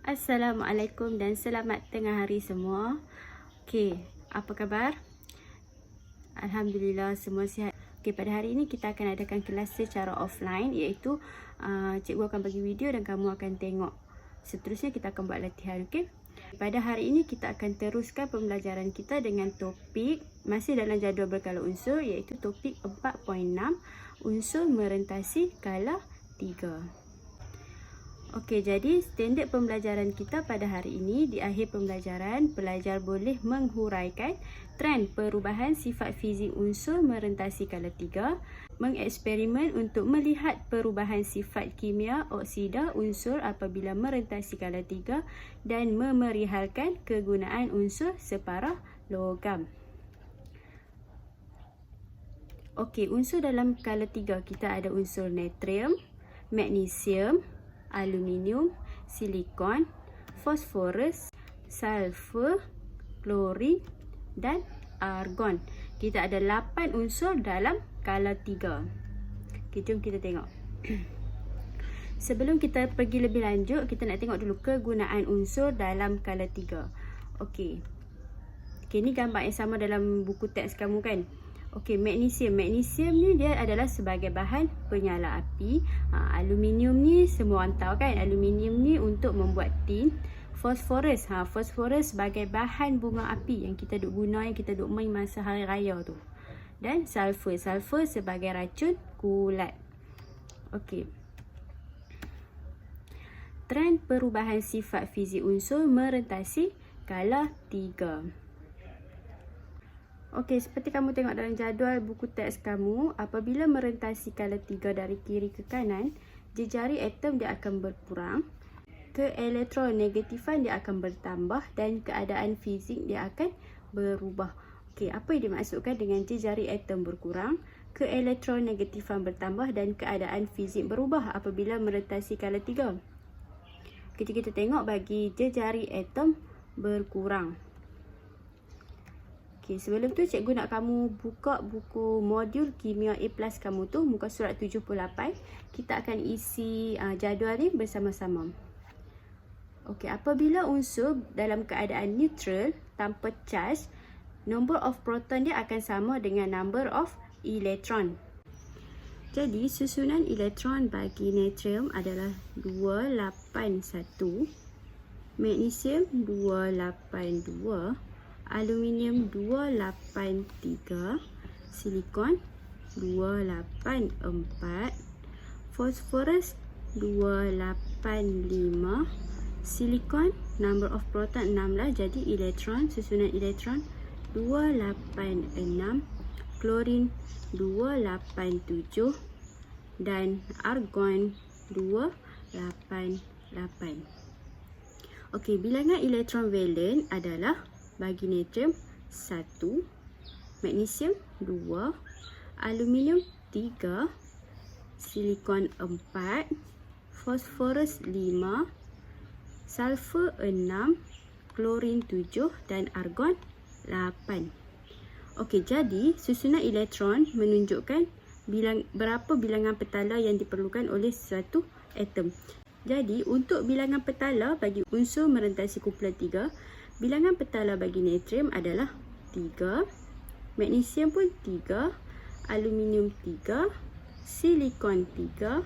Assalamualaikum dan selamat tengah hari semua. Okey, apa khabar? Alhamdulillah semua sihat. Okey, pada hari ini kita akan adakan kelas secara offline, iaitu cikgu akan bagi video dan kamu akan tengok. Seterusnya kita akan buat latihan, okey? Pada hari ini kita akan teruskan pembelajaran kita dengan topik masih dalam jadual berkala unsur, iaitu topik 4.6 unsur merentasi skala 3. Okey, jadi standard pembelajaran kita pada hari ini, di akhir pembelajaran, pelajar boleh menghuraikan trend perubahan sifat fizik unsur merentasi skala 3, mengeksperimen untuk melihat perubahan sifat kimia oksida unsur apabila merentasi skala 3 dan memerihalkan kegunaan unsur separah logam. Okey, unsur dalam skala 3 kita ada unsur natrium, magnesium, aluminium, silikon, fosforus, sulfur, klorin dan argon. Kita ada 8 unsur dalam skala 3. Okay, jom kita tengok. Sebelum kita pergi lebih lanjut, kita nak tengok dulu kegunaan unsur dalam skala 3. Okey. Okey, ni gambar yang sama dalam buku teks kamu kan? Okey, magnesium. Magnesium ni dia adalah sebagai bahan penyala api. Aluminium ni semua orang tahu kan? Aluminium ni untuk membuat tin. Fosforus. Fosforus sebagai bahan bunga api yang kita duk guna, yang kita duk main masa hari raya tu. Dan sulfur. Sulfur sebagai racun kulat. Okey. Trend perubahan sifat fizik unsur merentasi skala 3. Okey, seperti kamu tengok dalam jadual buku teks kamu, apabila merentasi skala 3 dari kiri ke kanan, jejari atom dia akan berkurang, keelektronegatifan dia akan bertambah dan keadaan fizik dia akan berubah. Okey, apa yang dimaksudkan dengan jejari atom berkurang, keelektronegatifan bertambah dan keadaan fizik berubah apabila merentasi skala 3? Kita tengok bagi jejari atom berkurang. Okay, sebelum tu cikgu nak kamu buka buku modul kimia A+ kamu tu, muka surat 78. Kita akan isi jadual ni bersama-sama. Okey, apabila unsur dalam keadaan neutral tanpa charge, number of proton dia akan sama dengan number of electron. Jadi susunan elektron bagi natrium adalah 281, magnesium 282, aluminium 283, silikon 284, fosforus 285, silikon number of proton 6 lah, jadi elektron, susunan elektron 286, klorin 287 dan argon 288. Okey, bilangan elektron valen adalah bagi natrium 1, magnesium 2, aluminium 3, silikon 4, fosforus 5, sulfur 6, klorin 7 dan argon 8. Okey, jadi susunan elektron menunjukkan berapa bilangan petala yang diperlukan oleh suatu atom. Jadi untuk bilangan petala bagi unsur merentasi kumpulan 3, bilangan petala bagi natrium adalah 3, magnesium pun 3, aluminium 3, silikon 3,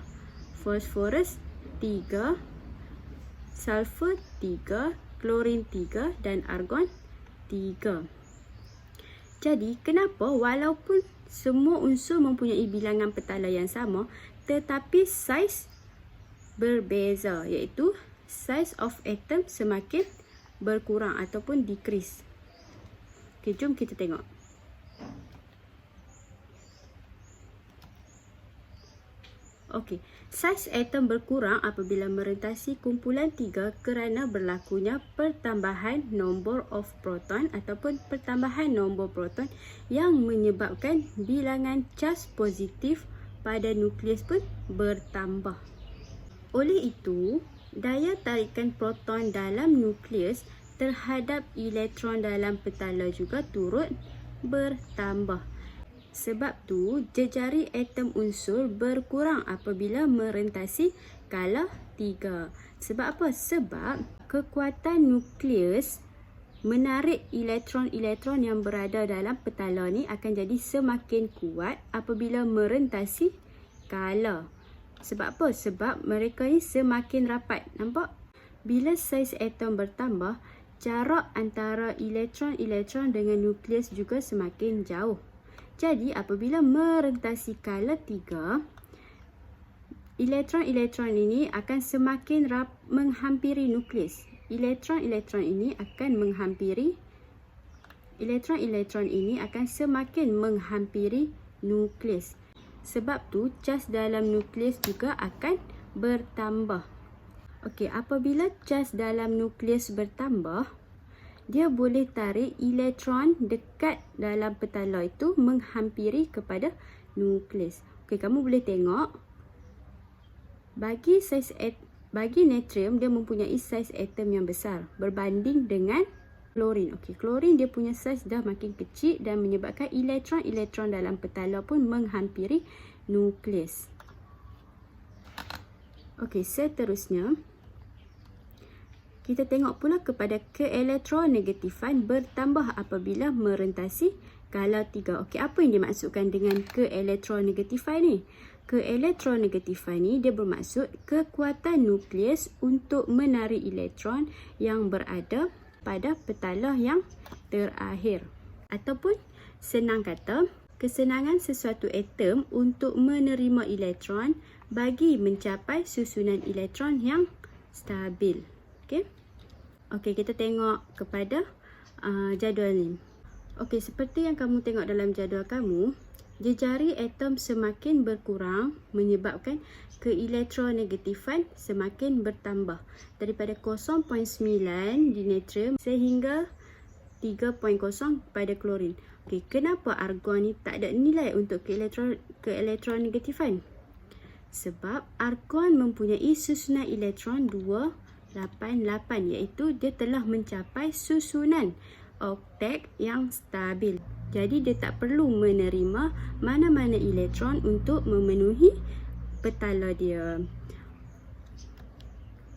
fosforus 3, sulfur 3, klorin 3 dan argon 3. Jadi kenapa walaupun semua unsur mempunyai bilangan petala yang sama, tetapi saiz berbeza, iaitu size of atom semakin berkurang ataupun decrease. Okey, jom kita tengok. Okey, saiz atom berkurang apabila merentasi kumpulan 3 kerana berlakunya pertambahan nombor of proton ataupun pertambahan nombor proton yang menyebabkan bilangan charge positif pada nukleus pun bertambah. Oleh itu, daya tarikan proton dalam nukleus terhadap elektron dalam petala juga turut bertambah. Sebab tu, jejari atom unsur berkurang apabila merentasi skala 3. Sebab apa? Sebab kekuatan nukleus menarik elektron-elektron yang berada dalam petala ni akan jadi semakin kuat apabila merentasi kala. Sebab apa? Sebab mereka ni semakin rapat. Nampak? Bila saiz atom bertambah, jarak antara elektron-elektron dengan nukleus juga semakin jauh. Jadi apabila merentasi kala 3, elektron-elektron ini akan semakin menghampiri nukleus. Elektron-elektron ini akan semakin menghampiri nukleus. Sebab tu cas dalam nukleus juga akan bertambah. Okey, apabila cas dalam nukleus bertambah, dia boleh tarik elektron dekat dalam petala itu menghampiri kepada nukleus. Okey, kamu boleh tengok bagi natrium dia mempunyai saiz atom yang besar berbanding dengan klorin. Okey, klorin dia punya saiz dah makin kecil dan menyebabkan elektron-elektron dalam petala pun menghampiri nukleus. Okey, seterusnya kita tengok pula kepada keelektronegatifan bertambah apabila merentasi kala 3. Okey, apa yang dimaksudkan dengan keelektronegatifan ni? Keelektronegatifan ni dia bermaksud kekuatan nukleus untuk menarik elektron yang berada pada petala yang terakhir. Ataupun senang kata, kesenangan sesuatu atom untuk menerima elektron bagi mencapai susunan elektron yang stabil. Okey, kita tengok kepada jadual ni. Okey, seperti yang kamu tengok dalam jadual kamu, jejari atom semakin berkurang menyebabkan keelektronegatifan semakin bertambah daripada 0.9 di natrium sehingga 3.0 pada klorin. Okey, kenapa argon ni tak ada nilai untuk keelektronegatifan? Sebab argon mempunyai susunan elektron 288, iaitu dia telah mencapai susunan oktet yang stabil. Jadi dia tak perlu menerima mana-mana elektron untuk memenuhi petala dia.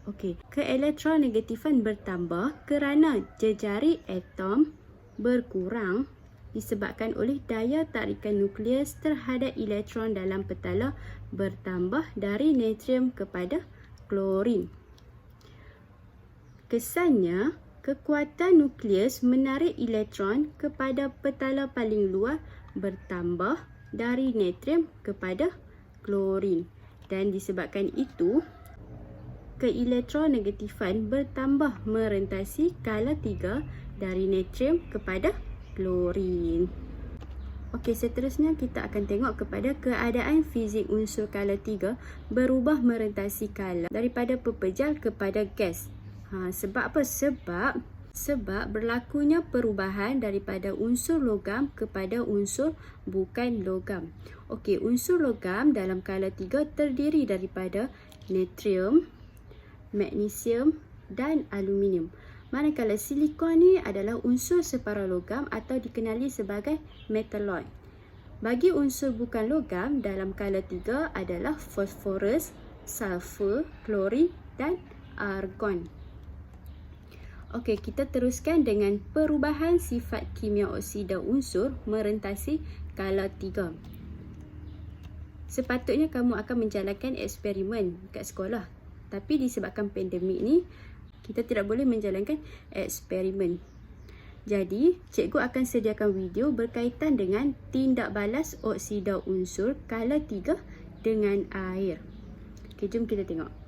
Okey, keelektronegatifan bertambah kerana jejari atom berkurang disebabkan oleh daya tarikan nukleus terhadap elektron dalam petala bertambah dari natrium kepada klorin. Kesannya, kekuatan nukleus menarik elektron kepada petala paling luar bertambah dari natrium kepada klorin. Dan disebabkan itu, keelektronegatifan bertambah merentasi kala 3 dari natrium kepada klorin. Okey, seterusnya kita akan tengok kepada keadaan fizik unsur kala 3 berubah merentasi kala daripada pepejal kepada gas. Sebab apa? Sebab berlakunya perubahan daripada unsur logam kepada unsur bukan logam. Okey, unsur logam dalam kala 3 terdiri daripada natrium, magnesium dan aluminium. Manakala silikon ni adalah unsur separalogam atau dikenali sebagai metalloid. Bagi unsur bukan logam dalam kala 3 adalah fosforus, sulfur, klorin dan argon. Okey, kita teruskan dengan perubahan sifat kimia oksida unsur merentasi kala 3. Sepatutnya kamu akan menjalankan eksperimen kat sekolah. Tapi disebabkan pandemik ni, kita tidak boleh menjalankan eksperimen. Jadi, cikgu akan sediakan video berkaitan dengan tindak balas oksida unsur kala 3 dengan air. Okey, jom kita tengok.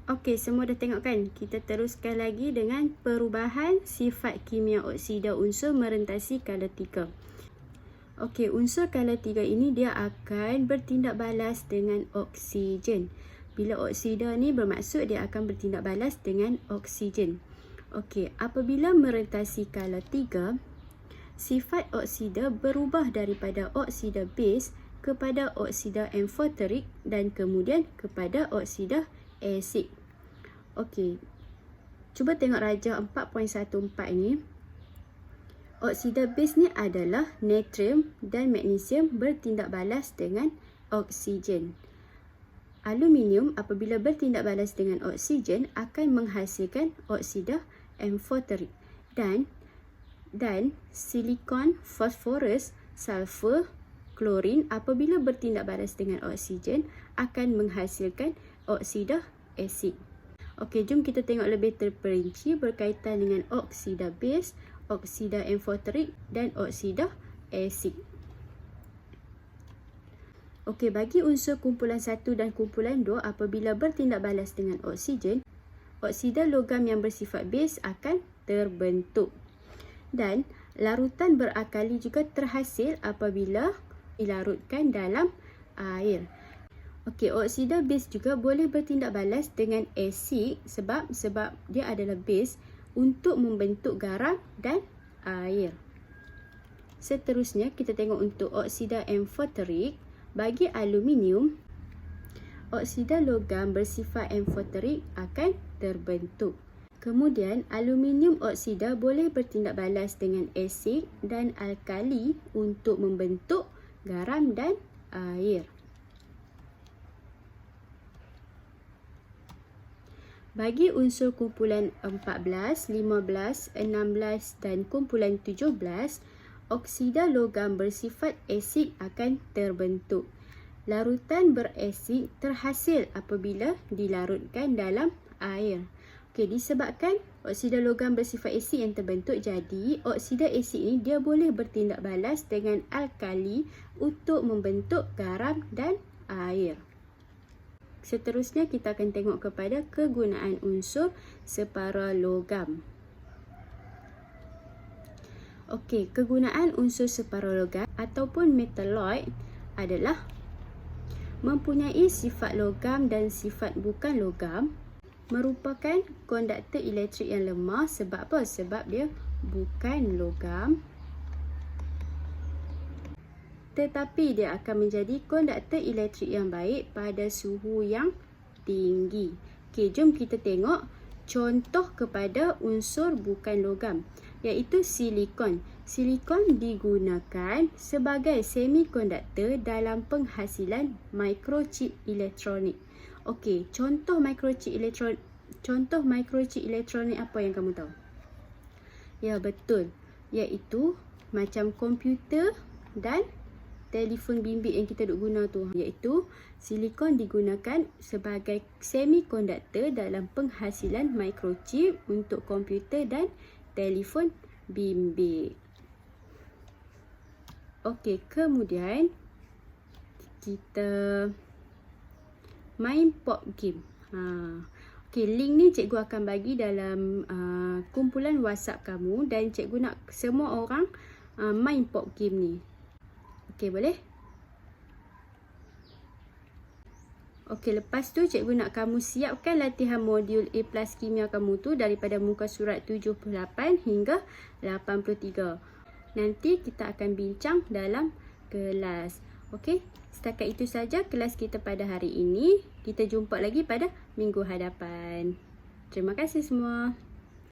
Okey, semua dah tengok kan? Kita teruskan lagi dengan perubahan sifat kimia oksida unsur merentasi kala 3. Okey, unsur kala 3 ini dia akan bertindak balas dengan oksigen. Bila oksida ni bermaksud dia akan bertindak balas dengan oksigen. Okey, apabila merentasi kala 3, sifat oksida berubah daripada oksida base kepada oksida amphoteric dan kemudian kepada oksida asid. Okey, cuba tengok rajah 4.14 ni. Oksida base ni adalah natrium dan magnesium bertindak balas dengan oksigen. Aluminium apabila bertindak balas dengan oksigen akan menghasilkan oksida amphoteric. Dan silikon, fosforus, sulfur, klorin apabila bertindak balas dengan oksigen akan menghasilkan oksida asid. Okey, jom kita tengok lebih terperinci berkaitan dengan oksida base, oksida amphoteric dan oksida asid. Okey, bagi unsur kumpulan 1 dan kumpulan 2 apabila bertindak balas dengan oksigen, oksida logam yang bersifat base akan terbentuk. Dan larutan berakali juga terhasil apabila dilarutkan dalam air. Okey, oksida base juga boleh bertindak balas dengan asid sebab dia adalah base untuk membentuk garam dan air. Seterusnya kita tengok untuk oksida amphoteric. Bagi aluminium, oksida logam bersifat amphoteric akan terbentuk. Kemudian, aluminium oksida boleh bertindak balas dengan asid dan alkali untuk membentuk garam dan air. Bagi unsur kumpulan 14, 15, 16 dan kumpulan 17, oksida logam bersifat asid akan terbentuk. Larutan berasid terhasil apabila dilarutkan dalam air. Okey, disebabkan oksida logam bersifat asid yang terbentuk, jadi oksida asid ini dia boleh bertindak balas dengan alkali untuk membentuk garam dan air. Seterusnya kita akan tengok kepada kegunaan unsur separa logam. Okey, kegunaan unsur separa logam ataupun metalloid adalah mempunyai sifat logam dan sifat bukan logam, merupakan konduktor elektrik yang lemah. Sebab apa? Sebab dia bukan logam, tetapi dia akan menjadi konduktor elektrik yang baik pada suhu yang tinggi. Okey, jom kita tengok contoh kepada unsur bukan logam, iaitu silikon. Silikon digunakan sebagai semikonduktor dalam penghasilan microchip elektronik. Okey, contoh microchip elektronik apa yang kamu tahu? Ya, betul. Iaitu macam komputer dan telefon bimbit yang kita duk guna tu. Iaitu silikon digunakan sebagai semikonduktor dalam penghasilan microchip untuk komputer dan telefon bimbit. Okey, kemudian kita main pop game. Okey, link ni cikgu akan bagi dalam kumpulan WhatsApp kamu dan cikgu nak semua orang main pop game ni. Okey, boleh? Okey, lepas tu cikgu nak kamu siapkan latihan modul A+ kimia kamu tu daripada muka surat 78 hingga 83. Nanti kita akan bincang dalam kelas. Okey, setakat itu saja kelas kita pada hari ini. Kita jumpa lagi pada minggu hadapan. Terima kasih semua.